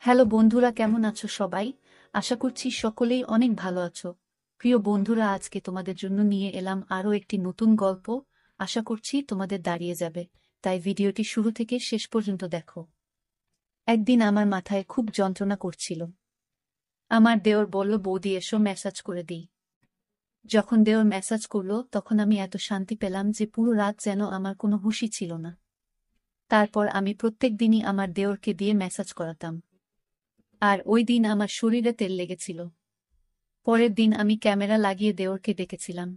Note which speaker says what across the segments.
Speaker 1: Hello বন্ধুরা, কেমন আছো সবাই? আশা করছি সকলেই অনেক ভালো আছো। প্রিয় বন্ধুরা, আজকে তোমাদের জন্য নিয়ে এলাম আরও একটি নতুন গল্প। আশা করছি তোমাদের দাঁড়িয়ে যাবে, তাই ভিডিওটি শুরু থেকে শেষ পর্যন্ত দেখো। একদিন আমার মাথায় খুব যন্ত্রণা করছিল। আমার দেওর বলল, বৌদি এসো ম্যাসাজ করে দিই। যখন দেওর ম্যাসাজ করলো তখন আমি এত শান্তি পেলাম যে পুরো রাত যেন আমার কোনো হুঁশই ছিল না। তারপর আমি প্রত্যেক দিনই আমার দেওরকে দিয়ে ম্যাসাজ করাতাম। আর ওই দিন আমার শরীরে তেল লেগেছিল। পরের দিন আমি ক্যামেরা লাগিয়ে দেওরকে ডেকেছিলাম।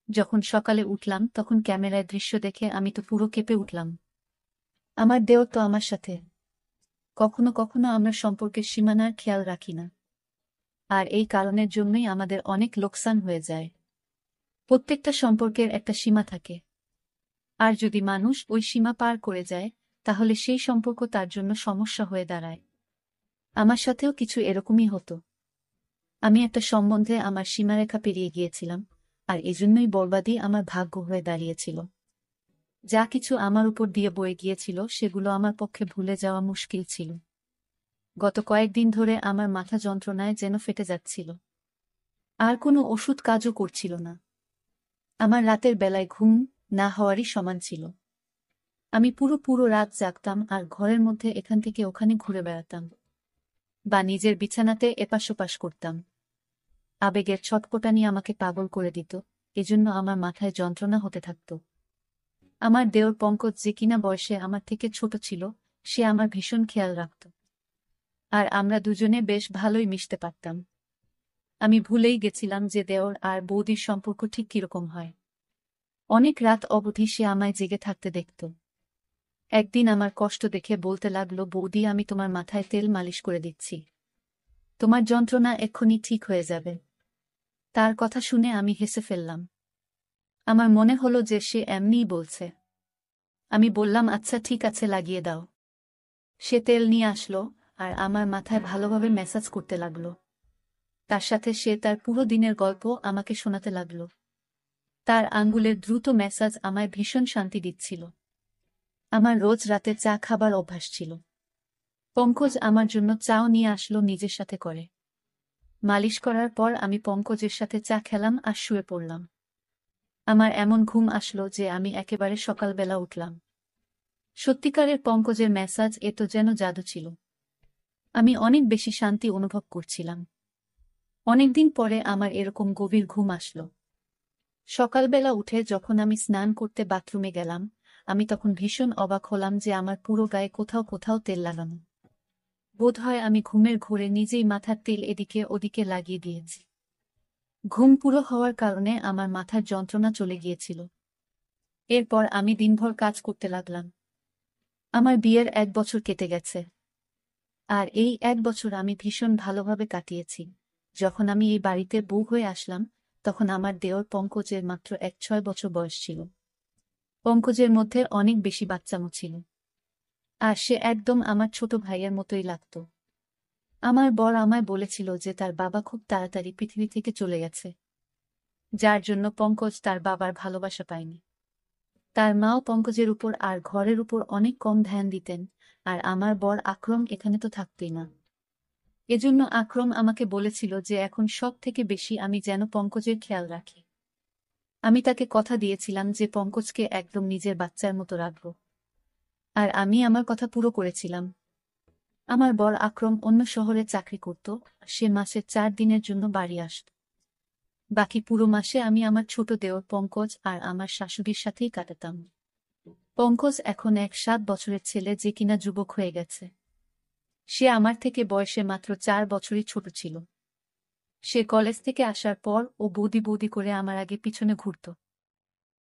Speaker 1: যখন সকালে উঠলাম তখন ক্যামেরায় দৃশ্য দেখে আমি তো পুরো কেঁপে উঠলাম। আমার দেওর তো আমার সাথে। কখনো কখনো আমরা সম্পর্কের সীমানার খেয়াল রাখি না, আর এই কারণের জন্যই আমাদের অনেক লোকসান হয়ে যায়। প্রত্যেকটা সম্পর্কের একটা সীমা থাকে, আর যদি মানুষ ওই সীমা পার করে যায় তাহলে সেই সম্পর্ক তার জন্য সমস্যা হয়ে দাঁড়ায়। আমার সাথেও কিছু এরকমই হতো। আমি একটা সম্বন্ধে আমার সীমারেখা পেরিয়ে গিয়েছিলাম, আর এজন্যই বরবাদই আমার ভাগ্য হয়ে দাঁড়িয়েছিল। যা কিছু আমার উপর দিয়ে বয়ে গিয়েছিল সেগুলো আমার পক্ষে ভুলে যাওয়া মুশকিল ছিল। গত কয়েকদিন ধরে আমার মাথা যন্ত্রণায় যেন ফেটে যাচ্ছিল। আর কোনো ওষুধ কাজও করছিল না। আমার রাতের বেলায় ঘুম না হওয়ারই সমান ছিল। আমি পুরো পুরো রাত জাগতাম আর ঘরের মধ্যে এখান থেকে ওখানে ঘুরে বেড়াতাম, বা নিজের বিছানাতে এপাশ ওপাশ করতাম। আবেগের ছটপটানি আমাকে পাগল করে দিত, এজন্য আমার মাথায় যন্ত্রণা হতে থাকত। আমার দেওর পঙ্কজ, যে কিনা বয়সে আমার থেকে ছোট ছিল, সে আমার ভীষণ খেয়াল রাখত। আর আমরা দুজনে বেশ ভালোই মিশতে পারতাম। আমি ভুলেই গেছিলাম যে দেওর আর বৌদির সম্পর্ক ঠিক কিরকম হয়। অনেক রাত অবধি সে আমায় জেগে থাকতে দেখত। একদিন আমার কষ্ট দেখে বলতে লাগলো, বৌদি আমি তোমার মাথায় তেল মালিশ করে দিচ্ছি, তোমার যন্ত্রণা এক্ষুনি ঠিক হয়ে যাবে। তার কথা শুনে আমি হেসে ফেললাম। আমার মনে হলো যে সে এমনিই বলছে। আমি বললাম, আচ্ছা ঠিক আছে, লাগিয়ে দাও। সে তেল নিয়ে আসলো আর আমার মাথায় ভালোভাবে ম্যাসাজ করতে লাগলো। তার সাথে সে তার পুরো দিনের গল্প আমাকে শোনাতে লাগলো। তার আঙ্গুলের দ্রুত ম্যাসাজ আমায় ভীষণ শান্তি দিচ্ছিল। আমার রোজ রাতে চা খাবার অভ্যাস ছিল। পঙ্কজ আমার জন্য চাও নিয়ে আসলো নিজের সাথে করে। মালিশ করার পর আমি পঙ্কজের সাথে চা খেলাম আর শুয়ে পড়লাম। আমার এমন ঘুম আসলো যে আমি একেবারে সকালবেলা উঠলাম। সত্যিকারের পঙ্কজের ম্যাসাজ এ তো যেন জাদু ছিল। আমি অনেক বেশি শান্তি অনুভব করছিলাম। অনেকদিন পরে আমার এরকম গভীর ঘুম আসলো। সকালবেলা উঠে যখন আমি স্নান করতে বাথরুমে গেলাম, আমি তখন ভীষণ অবাক হলাম যে আমার পুরো গায়ে কোথাও কোথাও তেল লাগানো। বোধহয় আমি ঘুমের ঘোরে নিজেই মাথার তেল এদিকে ওদিকে লাগিয়ে দিয়েছি। ঘুম পুরো হওয়ার কারণে আমার মাথার যন্ত্রণা চলে গিয়েছিল। এরপর আমি দিনভর কাজ করতে লাগলাম। আমার বিয়ের 1 বছর কেটে গেছে। আর এই 1 বছর আমি ভীষণ ভালোভাবে কাটিয়েছি। যখন আমি এই বাড়িতে বউ হয়ে আসলাম তখন আমার দেওর পঙ্কজের মাত্র 6 বছর বয়স ছিল। পঙ্কজের মধ্যে অনেক বেশি বাচ্চামো ছিল। আর সে একদম আমার ছোট ভাইয়ের মতোই লাগত। আমার বর আমায় বলেছিল যে তার বাবা খুব তাড়াতাড়ি পৃথিবী থেকে চলে গেছে, যার জন্য পঙ্কজ তার বাবার ভালোবাসা পায়নি। তার মাও পঙ্কজের উপর আর ঘরের উপর অনেক কম ধ্যান দিতেন। আর আমার বর আকরম এখানে তো থাকতই না। এজন্য আকরম আমাকে বলেছিল যে এখন সব থেকে বেশি আমি যেন পঙ্কজের খেয়াল রাখি। আমি তাকে কথা দিয়েছিলাম যে পঙ্কজকে একদম নিজের বাচ্চার মতো রাখব। আর আমি আমার কথা পুরো করেছিলাম। আমার বর আকরম অন্য শহরে চাকরি করত। সে মাসে 4 দিনের জন্য বাড়ি আসত। বাকি পুরো মাসে আমি আমার ছোট দেওর পঙ্কজ আর আমার শাশুড়ির সাথেই কাটাতাম। পঙ্কজ এখন 7 বছরের ছেলে, যে কিনা যুবক হয়ে গেছে। সে আমার থেকে বয়সে মাত্র 4 বছরই ছোট ছিল। সে কলেজ থেকে আসার পর ও বৌদি বৌদি করে আমার আগে পিছনে ঘুরত।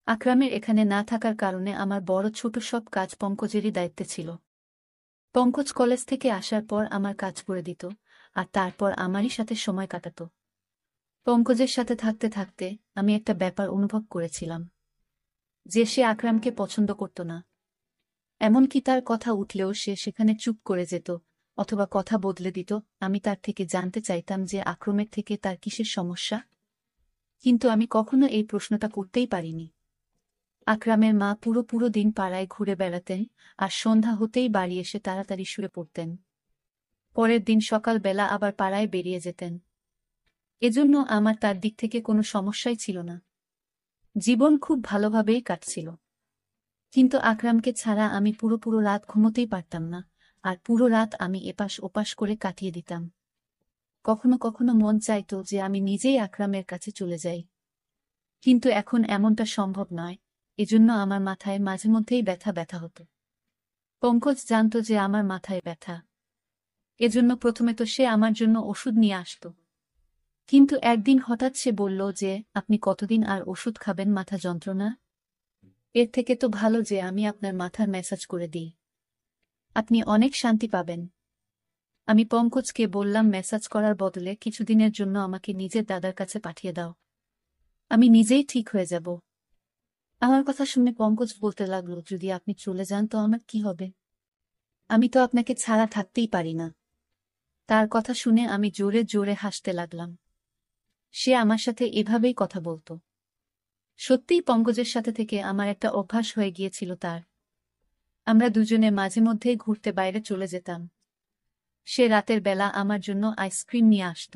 Speaker 1: আকরামের এখানে না থাকার কারণে আমার বড় ছোট সব কাজ পঙ্কজেরই দায়িত্বে ছিল। পঙ্কজ কলেজ থেকে আসার পর আমার কাজ করে দিত, আর তারপর আমারই সাথে সময় কাটাত। পঙ্কজের সাথে থাকতে থাকতে আমি একটা ব্যাপার অনুভব করেছিলাম, যে সে আকরামকে পছন্দ করত না। এমনকি তার কথা উঠলেও সে সেখানে চুপ করে যেত, অথবা কথা বদলে দিত। আমি তার থেকে জানতে চাইতাম যে আকরমের থেকে তার কিসের সমস্যা, কিন্তু আমি কখনো এই প্রশ্নটা করতেই পারিনি। আকরামের মা পুরো পুরো দিন পাড়ায় ঘুরে বেড়াতেন, আর সন্ধ্যা হতেই বাড়ি এসে তাড়াতাড়ি শুয়ে পড়তেন। পরের দিন সকালবেলা আবার পাড়ায় বেরিয়ে যেতেন। এজন্য আমার তার দিক থেকে কোনো সমস্যাই ছিল না। জীবন খুব ভালোভাবেই কাটছিল। কিন্তু আকরামকে ছাড়া আমি পুরো রাত ঘুমোতেই পারতাম না, আর পুরো রাত আমি এপাশ ওপাশ করে কাটিয়ে দিতাম। কখনো কখনো মন চাইতো যে আমি নিজেই আকরামের কাছে চলে যাই। কিন্তু এখন এমনটা সম্ভব নয়, এজন্য আমার মাথায় মাঝে মধ্যেই ব্যথা ব্যথা হতো। পঙ্কজ জানত যে আমার মাথায় ব্যথা, এজন্য প্রথমে তো সে আমার জন্য ওষুধ নিয়ে আসত। কিন্তু একদিন হঠাৎ সে বলল যে, আপনি কতদিন আর ওষুধ খাবেন মাথা যন্ত্রণা? এর থেকে তো ভালো যে আমি আপনার মাথার ম্যাসাজ করে দিই, আপনি অনেক শান্তি পাবেন। আমি পঙ্কজকে বললাম, ম্যাসাজ করার বদলে কিছুদিনের জন্য আমাকে নিজের দাদার কাছে পাঠিয়ে দাও, আমি নিজেই ঠিক হয়ে যাব। আমার কথা শুনে পঙ্কজ বলতে লাগলো, যদি আপনি চলে যান তো আমার কি হবে? আমি তো আপনাকে ছাড়া থাকতেই পারি না। তার কথা শুনে আমি জোরে জোরে হাসতে লাগলাম। সে আমার সাথে এভাবেই কথা বলতো। সত্যিই পঙ্কজের সাথে থেকে আমার একটা অভ্যাস হয়ে গিয়েছিল তার। আমরা দুজনে মাঝে মধ্যেই ঘুরতে বাইরে চলে যেতাম। সে রাতের বেলা আমার জন্য আইসক্রিম নিয়ে আসত,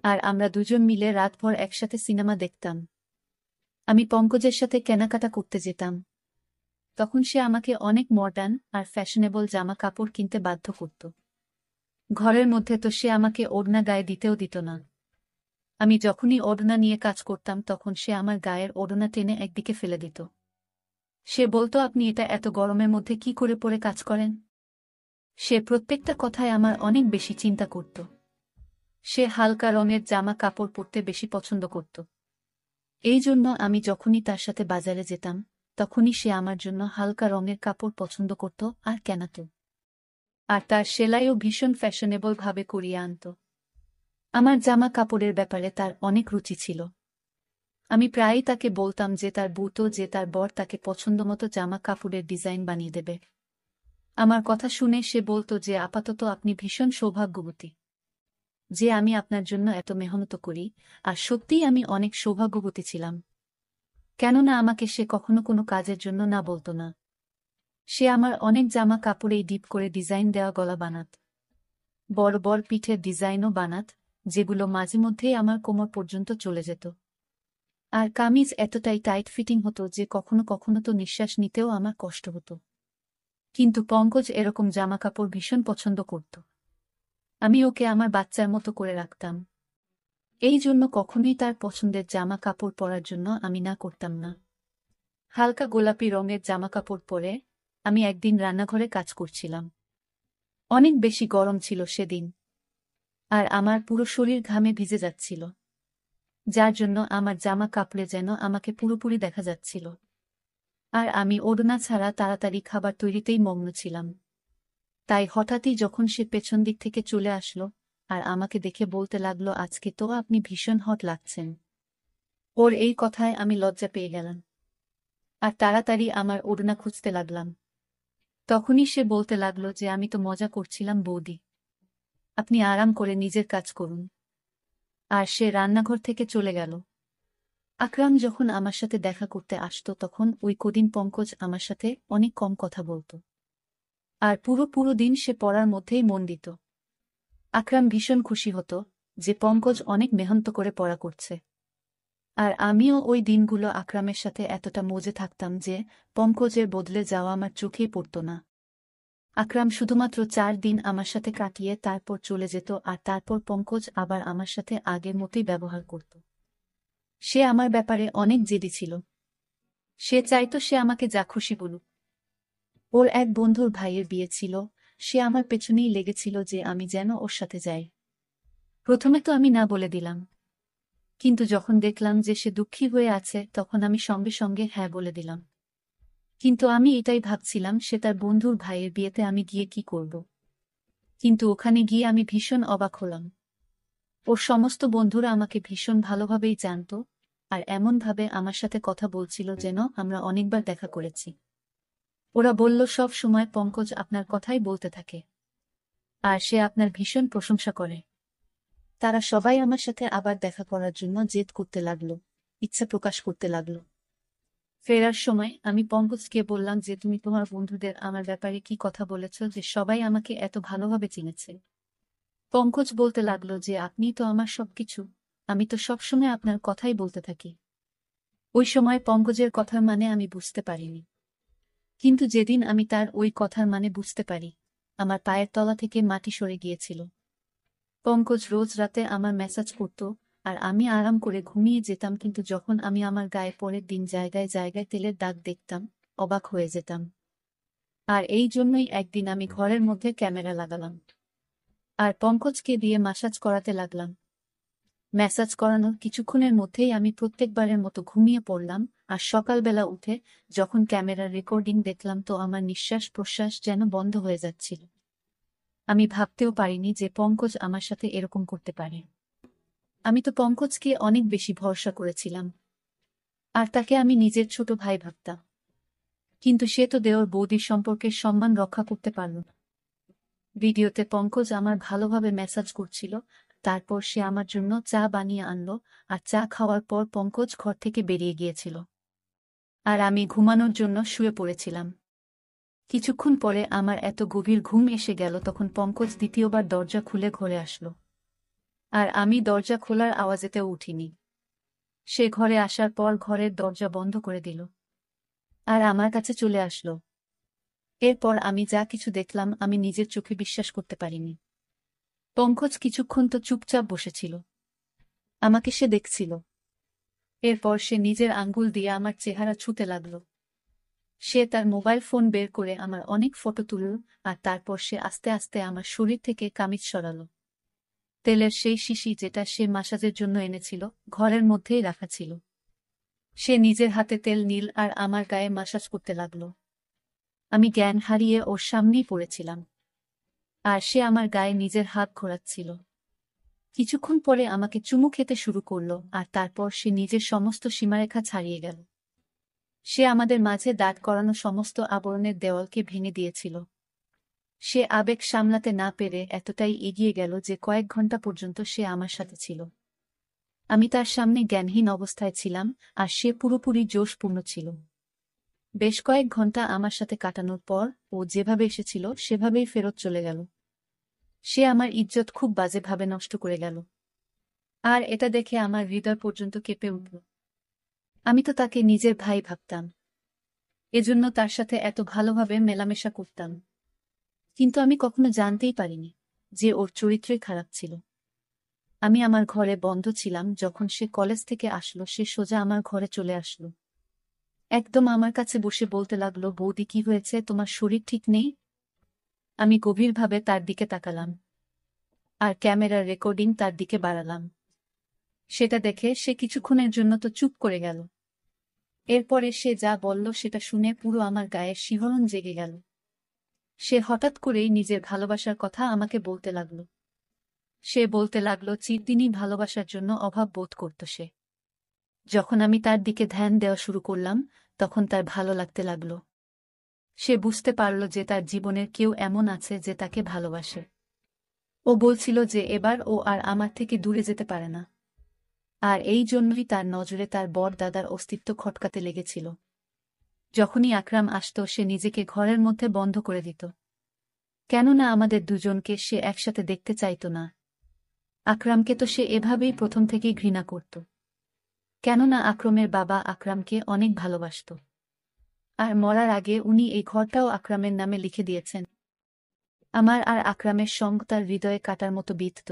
Speaker 1: আর আমরা দুজন মিলে রাতভর একসাথে সিনেমা দেখতাম। আমি পঙ্কজের সাথে কেনাকাটা করতে যেতাম। তখন সে আমাকে অনেক মডার্ন আর ফ্যাশনেবল জামা কাপড় কিনতে বাধ্য করত। ঘরের মধ্যে তো সে আমাকে ওড়না গায়ে দিতেও দিত না। আমি যখনই ওড়না নিয়ে কাজ করতাম তখন সে আমার গায়ের ওড়না টেনে একদিকে ফেলে দিত। সে বলতো, আপনি এটা এত গরমের মধ্যে কি করে পরে কাজ করেন? সে প্রত্যেকটা কথায় আমার অনেক বেশি চিন্তা করত। সে হালকা রঙের জামা কাপড় পরতে বেশি পছন্দ করত। এই জন্য আমি যখনই তার সাথে বাজারে যেতাম তখনই সে আমার জন্য হালকা রঙের কাপড় পছন্দ করত আর কেনাত। আর তার সেলাইও ভীষণ ফ্যাশনেবল ভাবে করিয়ে আনত। আমার জামা কাপড়ের ব্যাপারে তার অনেক রুচি ছিল। আমি প্রায়ই তাকে বলতাম যে তার বুতো যে তার বর তাকে পছন্দমতো জামা কাপড়ের ডিজাইন বানিয়ে দেবে। আমার কথা শুনে সে বলতো যে, আপাতত আপনি ভীষণ সৌভাগ্যবতী যে আমি আপনার জন্য এত মেহনত করি। আর সত্যিই আমি অনেক সৌভাগ্যবতী ছিলাম, কেননা আমাকে সে কখনো কোনো কাজের জন্য না বলতো না। সে আমার অনেক জামা কাপড়েই ডিপ করে ডিজাইন দেওয়া গলা বানাত, বড় বড় পিঠের ডিজাইনও বানাত, যেগুলো মাঝে মধ্যেই আমার কোমর পর্যন্ত চলে যেত। আর কামিজ এতটাই টাইট ফিটিং হতো যে কখনো কখনো তো নিঃশ্বাস নিতেও আমার কষ্ট হতো। কিন্তু পঙ্কজ এরকম জামাকাপড় ভীষণ পছন্দ করত। আমি ওকে আমার বাচ্চার মতো করে রাখতাম। এই জন্য কখনোই তার পছন্দের জামা কাপড় পরার জন্য আমি না করতাম না। হালকা গোলাপি রঙের জামাকাপড় পরে আমি একদিন রান্নাঘরে কাজ করছিলাম। অনেক বেশি গরম ছিল সেদিন, আর আমার পুরো শরীর ঘামে ভিজে যাচ্ছিল, যার জন্য আমার জামা কাপড়ে যেন আমাকে পুরোপুরি দেখা যাচ্ছিল। আর আমি ওড়না ছাড়া তাড়াতাড়ি খাবার তৈরিতেই মগ্ন ছিলাম। তাই হঠাৎই যখন সে পেছন দিক থেকে চলে আসলো আর আমাকে দেখে বলতে লাগলো, আজকে তো আপনি ভীষণ হট লাগছেন। ওর এই কথায় আমি লজ্জা পেয়ে গেলাম আর তাড়াতাড়ি আমার ওড়না খুঁজতে লাগলাম। তখনই সে বলতে লাগলো যে, আমি তো মজা করছিলাম বৌদি, আপনি আরাম করে নিজের কাজ করুন। আর সে রান্নাঘর থেকে চলে গেল। আকরাম যখন আমার সাথে দেখা করতে আসতো তখন ওই কদিন পঙ্কজ আমার সাথে অনেক কম কথা বলতো, আর পুরো দিন সে পড়ার মধ্যেই মন দিত। আকরাম ভীষণ খুশি হতো যে পঙ্কজ অনেক মেহনত করে পড়া করছে। আর আমিও ওই দিনগুলো আকরামের সাথে এতটা মজে থাকতাম যে পঙ্কজের বদলে যাওয়া আমার চোখেই পড়ত না। আকরাম শুধুমাত্র 4 দিন আমার সাথে কাটিয়ে তারপর চলে যেত, আর তারপর পঙ্কজ আবার আমার সাথে আগের মতোই ব্যবহার করত। সে আমার ব্যাপারে অনেক জেদি ছিল। সে চাইতো সে আমাকে যা খুশি বলুক। ওর এক বন্ধুর ভাইয়ের বিয়ে ছিল, সে আমার পেছনেই লেগেছিল যে আমি যেন ওর সাথে যাই। প্রথমে তো আমি না বলে দিলাম, কিন্তু যখন দেখলাম যে সে দুঃখী হয়ে আছে তখন আমি সঙ্গে সঙ্গে হ্যাঁ বলে দিলাম। কিন্তু আমি এটাই ভাবছিলাম, সে তার বন্ধুর ভাইয়ের বিয়েতে আমি গিয়ে কি করব। কিন্তু ওখানে গিয়ে আমি ভীষণ অবাক হলাম। ওর সমস্ত বন্ধুরা আমাকে ভীষণ ভালোভাবেই জানত, আর এমনভাবে আমার সাথে কথা বলছিল যেন আমরা অনেকবার দেখা করেছি। ওরা বলল, সব সময় পঙ্কজ আপনার কথাই বলতে থাকে, আর সে আপনার ভীষণ প্রশংসা করে। তারা সবাই আমার সাথে আবার দেখা করার জন্য জেদ করতে লাগলো, ইচ্ছা প্রকাশ করতে লাগলো। ফেরার সময় আমি পঙ্কজকে বললাম যে তুমি তোমার বন্ধুদের আমার ব্যাপারে কি কথা বলেছ যে সবাই আমাকে এত ভালোভাবে চিনেছে। পঙ্কজ বলতে লাগলো যে আপনি তো আমার সবকিছু, আমি তো সবসময় আপনার কথাই বলতে থাকি। ওই সময় পঙ্কজের কথার মানে আমি বুঝতে পারিনি, কিন্তু যেদিন আমি তার ওই কথার মানে বুঝতে পারি, আমার পায়ের তলা থেকে মাটি সরে গিয়েছিল। পঙ্কজ রোজ রাতে আমার মেসেজ করত, আর আমি আরাম করে ঘুমিয়ে যেতাম, কিন্তু যখন আমি আমার গায়ে পরের দিন জায়গায় জায়গায় তেলের দাগ দেখতাম, অবাক হয়ে যেতাম। আর এই জন্যই একদিন আমি ঘরের মধ্যে ক্যামেরা লাগালাম আর পঙ্কজকে দিয়ে মাসাজ করাতে লাগলাম। ম্যাসাজ করানোর কিছুক্ষণের মধ্যেই আমি প্রত্যেকবারের মতো ঘুমিয়ে পড়লাম, আর সকালবেলা উঠে যখন ক্যামেরার রেকর্ডিং দেখলাম তো আমার নিঃশ্বাস প্রশ্বাস যেন বন্ধ হয়ে যাচ্ছিল। আমি ভাবতেও পারিনি যে পঙ্কজ আমার সাথে এরকম করতে পারে। আমি তো পঙ্কজকে অনেক বেশি ভরসা করেছিলাম, আর তাকে আমি নিজের ছোট ভাই ভাবতাম, কিন্তু সে তো দেওর বৌদির সম্পর্কের সম্মান রক্ষা করতে পারল না। ভিডিওতে পঙ্কজ আমার ভালোভাবে ম্যাসাজ করছিল, তারপর সে আমার জন্য চা বানিয়ে আনলো, আর চা খাওয়ার পর পঙ্কজ ঘর থেকে বেরিয়ে গিয়েছিল, আর আমি ঘুমানোর জন্য শুয়ে পড়েছিলাম। কিছুক্ষণ পরে আমার এত গভীর ঘুম এসে গেল, তখন পঙ্কজ দ্বিতীয়বার দরজা খুলে ঘরে আসলো, আর আমি দরজা খোলার আওয়াজেতেও উঠিনি। সে ঘরে আসার পর ঘরের দরজা বন্ধ করে দিল, আর আমার কাছে চলে আসলো। এরপর আমি যা কিছু দেখলাম আমি নিজের চোখে বিশ্বাস করতে পারিনি। পঙ্কজ কিছুক্ষণ তো চুপচাপ বসেছিল, আমাকে সে দেখছিল। এরপর সে নিজের আঙ্গুল দিয়ে আমার চেহারা ছুঁতে লাগল। সে তার মোবাইল ফোন বের করে আমার অনেক ফটো তুলল, আর তারপর সে আস্তে আস্তে আমার শরীর থেকে কামিজ সরালো। তেলের সেই শিশি যেটা সে মাসাজের জন্য এনেছিল ঘরের মধ্যেই রাখা ছিল। সে নিজের হাতে তেল নীল আর আমার গায়ে মাসাজ করতে লাগল। আমি জ্ঞান হারিয়ে ওর সামনেই পড়েছিলাম, আর সে আমার গায়ে নিজের হাত ঘোরাচ্ছিল। কিছুক্ষণ পরে আমাকে চুমু খেতে শুরু করল, আর তারপর সে নিজের সমস্ত সীমারেখা ছাড়িয়ে গেল। সে আমাদের মাঝে দাঁড় করানো সমস্ত আবরণের দেওয়ালকে ভেঙে দিয়েছিল। সে আবেগ সামলাতে না পেরে এতটাই এগিয়ে গেল যে কয়েক ঘন্টা পর্যন্ত সে আমার সাথে ছিল। আমি তার সামনে জ্ঞানহীন অবস্থায় ছিলাম, আর সে পুরোপুরি জোশপূর্ণ ছিল। বেশ কয়েক ঘন্টা আমার সাথে কাটানোর পর ও যেভাবে এসেছিল সেভাবেই ফেরত চলে গেল। সে আমার ইজ্জত খুব বাজেভাবে নষ্ট করে গেল, আর এটা দেখে আমার হৃদয় পর্যন্ত কেঁপে উঠল। আমি তো তাকে নিজের ভাই ভাবতাম, এজন্য তার সাথে এত ভালোভাবে মেলামেশা করতাম, কিন্তু আমি কখনো জানতেই পারিনি যে ওর চরিত্রই খারাপ ছিল। আমি আমার ঘরে বন্ধ ছিলাম, যখন সে কলেজ থেকে আসলো সে সোজা আমার ঘরে চলে আসলো। একদম আমার কাছে বসে বলতে লাগলো, বৌদি কি হয়েছে, তোমার শরীর ঠিক নেই? আমি গভীরভাবে তার দিকে তাকালাম, আর ক্যামেরার রেকর্ডিং তার দিকে বাড়ালাম। সেটা দেখে সে কিছুক্ষণের জন্য তো চুপ করে গেল। এরপরে সে যা বলল সেটা শুনে পুরো আমার গায়ে শিহরণ জেগে গেল। সে হঠাৎ করেই নিজের ভালোবাসার কথা আমাকে বলতে লাগলো। সে বলতে লাগলো চিরদিনই ভালোবাসার জন্য অভাব বোধ করত সে। যখন আমি তার দিকে ধ্যান দেওয়া শুরু করলাম তখন তার ভালো লাগতে লাগলো। সে বুঝতে পারল যে তার জীবনের কেউ এমন আছে যে তাকে ভালোবাসে। ও বলছিল যে এবার ও আর আমার থেকে দূরে যেতে পারে না, আর এই জন্যই তার নজরে তার বড় দাদার অস্তিত্ব খটকাতে লেগেছিল। যখনই আকরাম আসত সে নিজেকে ঘরের মধ্যে বন্ধ করে দিত, কেননা আমাদের দুজনকে সে একসাথে দেখতে চাইত না। আকরামকে তো সে এভাবেই প্রথম থেকেই ঘৃণা করত, কেননা আকরামের বাবা আকরামকে অনেক ভালোবাসত, আর মরার আগে উনি এই ঘরটাও আকরামের নামে লিখে দিয়েছেন। আমার আর আকরামের সঙ্গ তার হৃদয়ে কাটার মতো বিঁধত।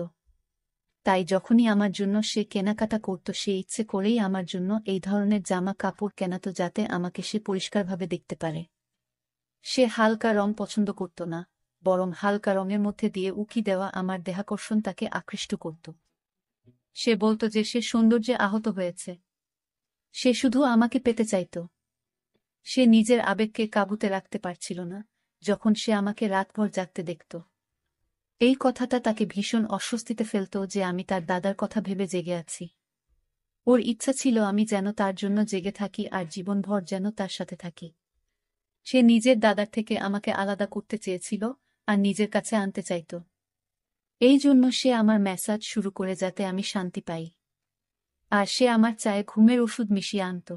Speaker 1: তাই যখনই আমার জন্য সে কেনাকাটা করত সে ইচ্ছে করেই আমার জন্য এই ধরনের জামা কাপড় কেনাত যাতে আমাকে সে পরিষ্কারভাবে দেখতে পারে। সে হালকা রং পছন্দ করত না, বরং হালকা রঙের মধ্যে দিয়ে উকি দেওয়া আমার দেহাকর্ষণ তাকে আকৃষ্ট করত। সে বলত যে সে সৌন্দর্যে আহত হয়েছে, সে শুধু আমাকে পেতে চাইত। সে নিজের আবেগকে কাবুতে রাখতে পারছিল না যখন সে আমাকে রাতভর জাগতে দেখত। এই কথাটা তাকে ভীষণ অস্বস্তিতে ফেলত যে আমি তার দাদার কথা ভেবে জেগে আছি। ওর ইচ্ছা ছিল আমি যেন তার জন্য জেগে থাকি আর জীবনভর যেন তার সাথে থাকি। সে নিজের দাদার থেকে আমাকে আলাদা করতে চেয়েছিল আর নিজের কাছে আনতে চাইত। এই জন্য সে আমার ম্যাসাজ শুরু করে যাতে আমি শান্তি পাই, আর সে আমার চায়ে ঘুমের ওষুধ মিশিয়ে আনত।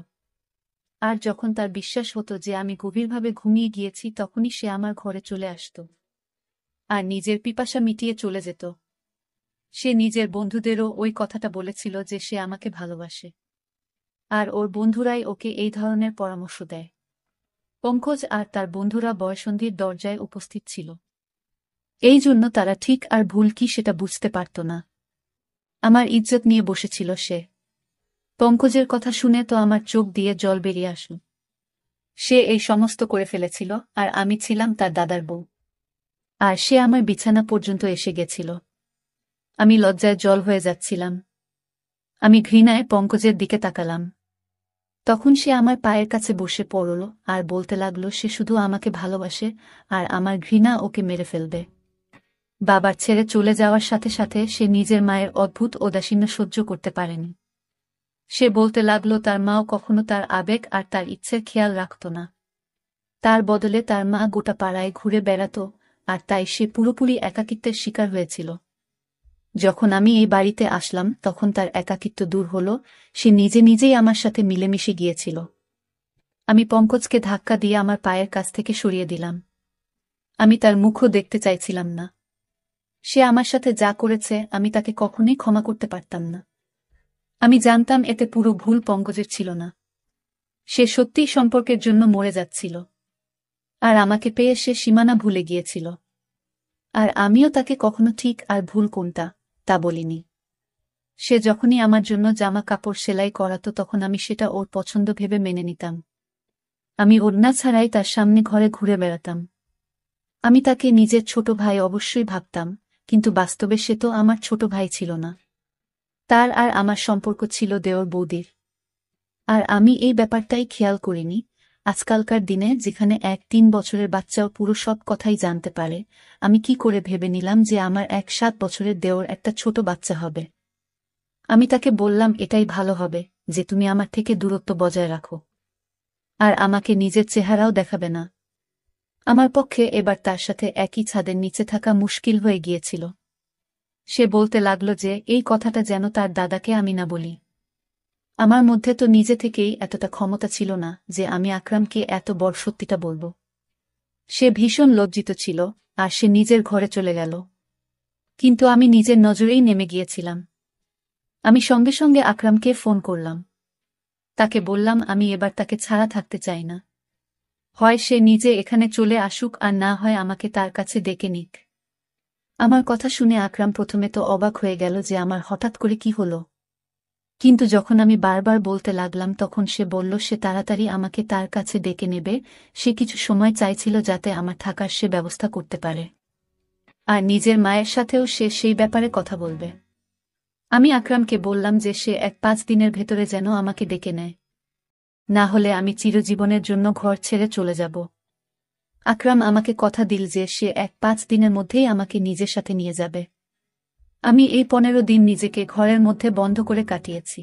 Speaker 1: আর যখন তার বিশ্বাস হতো যে আমি গভীরভাবে ঘুমিয়ে গিয়েছি তখনই সে আমার ঘরে চলে আসত আর নিজের পিপাসা মিটিয়ে চলে যেত। সে নিজের বন্ধুদেরও ওই কথাটা বলেছিল যে সে আমাকে ভালোবাসে, আর ওর বন্ধুরাই ওকে এই ধরনের পরামর্শ দেয়। পঙ্কজ আর তার বন্ধুরা বয়ঃসন্ধির দরজায় উপস্থিত ছিল, এই জন্য তারা ঠিক আর ভুল কি সেটা বুঝতে পারত না। আমার ইজ্জত নিয়ে বসেছিল সে। পঙ্কজের কথা শুনে তো আমার চোখ দিয়ে জল বেরিয়ে আসল। সে এই সমস্ত করে ফেলেছিল, আর আমি ছিলাম তার দাদার বউ, আর সে আমার বিছানা পর্যন্ত এসে গেছিল। আমি লজ্জায় জল হয়ে যাচ্ছিলাম। আমি ঘৃণায় পঙ্কজের দিকে তাকালাম। তখন সে আমার পায়ের কাছে বসে পড়ল আর বলতে লাগল সে শুধু আমাকে ভালোবাসে আর আমার ঘৃণা ওকে মেরে ফেলবে। বাবার ছেড়ে চলে যাওয়ার সাথে সাথে সে নিজের মায়ের অদ্ভুত উদাসীন্য সহ্য করতে পারেনি। সে বলতে লাগল তার মাও কখনো তার আবেগ আর তার ইচ্ছের খেয়াল রাখত না। তার বদলে তার মা গোটা পাড়ায় ঘুরে বেড়াত, আর তাই সে পুরোপুরি একাকিত্বের শিকার হয়েছিল। যখন আমি এই বাড়িতে আসলাম তখন তার একাকিত্ব দূর হল, সে নিজে নিজেই আমার সাথে মিলেমিশে গিয়েছিল। আমি পঙ্কজকে ধাক্কা দিয়ে আমার পায়ের কাছ থেকে সরিয়ে দিলাম। আমি তার মুখও দেখতে চাইছিলাম না। সে আমার সাথে যা করেছে আমি তাকে কখনোই ক্ষমা করতে পারতাম না। আমি জানতাম এতে পুরো ভুল পঙ্কজের ছিল না। সে সত্যিই সম্পর্কের জন্য মরে যাচ্ছিল, আর আমাকে পেয়ে সে সীমানা ভুলে গিয়েছিল। আর আমিও তাকে কখনো ঠিক আর ভুল কোনটা তা বলিনি। সে যখনই আমার জন্য জামা কাপড় সেলাই করাতো তখন আমি সেটা ওর পছন্দ ভেবে মেনে নিতাম। আমি ওড়না ছাড়াই তার সামনে ঘরে ঘুরে বেড়াতাম। আমি তাকে নিজের ছোট ভাই অবশ্যই ভাবতাম, কিন্তু বাস্তবে সে তো আমার ছোট ভাই ছিল না। তার আর আমার সম্পর্ক ছিল দেওর বৌদির। আর আমি এই ব্যাপারটাই খেয়াল করিনি। আজকালকার দিনে যেখানে 1-3 বছরের বাচ্চাও পুরো সব কথাই জানতে পারে, আমি কি করে ভেবে নিলাম যে আমার 7 বছরের দেওর একটা ছোট বাচ্চা হবে। আমি তাকে বললাম এটাই ভালো হবে যে তুমি আমার থেকে দূরত্ব বজায় রাখো, আর আমাকে নিজের চেহারাও দেখাবে না। আমার পক্ষে এবার তার সাথে একই ছাদের নিচে থাকা মুশকিল হয়ে গিয়েছিল। সে বলতে লাগল যে এই কথাটা যেন তার দাদাকে আমি না বলি। আমার মধ্যে তো নিজে থেকেই এতটা ক্ষমতা ছিল না যে আমি আকরামকে এত বড় সত্যিটা বলবো। সে ভীষণ লজ্জিত ছিল, আর সে নিজের ঘরে চলে গেল। কিন্তু আমি নিজের নজরেই নেমে গিয়েছিলাম। আমি সঙ্গে সঙ্গে আকরামকে ফোন করলাম। তাকে বললাম আমি এবার তাকে ছাড়া থাকতে চাই না। হয় সে নিজে এখানে চলে আসুক, আর না হয় আমাকে তার কাছে ডেকে নিক। আমার কথা শুনে আকরাম প্রথমে তো অবাক হয়ে গেল যে আমার হঠাৎ করে কি হলো, কিন্তু যখন আমি বারবার বলতে লাগলাম তখন সে বলল সে তাড়াতাড়ি আমাকে তার কাছে ডেকে নেবে। সে কিছু সময় চাইছিল যাতে আমার থাকার সে ব্যবস্থা করতে পারে, আর নিজের মায়ের সাথেও সে সেই ব্যাপারে কথা বলবে। আমি আকরামকে বললাম যে সে 1-5 দিনের ভেতরে যেন আমাকে ডেকে নেয়, না হলে আমি চিরজীবনের জন্য ঘর ছেড়ে চলে যাব। আকরাম আমাকে কথা দিল যে সে 1-5 দিনের মধ্যেই আমাকে নিজের সাথে নিয়ে যাবে। আমি এই 15 দিন নিজেকে ঘরের মধ্যে বন্ধ করে কাটিয়েছি।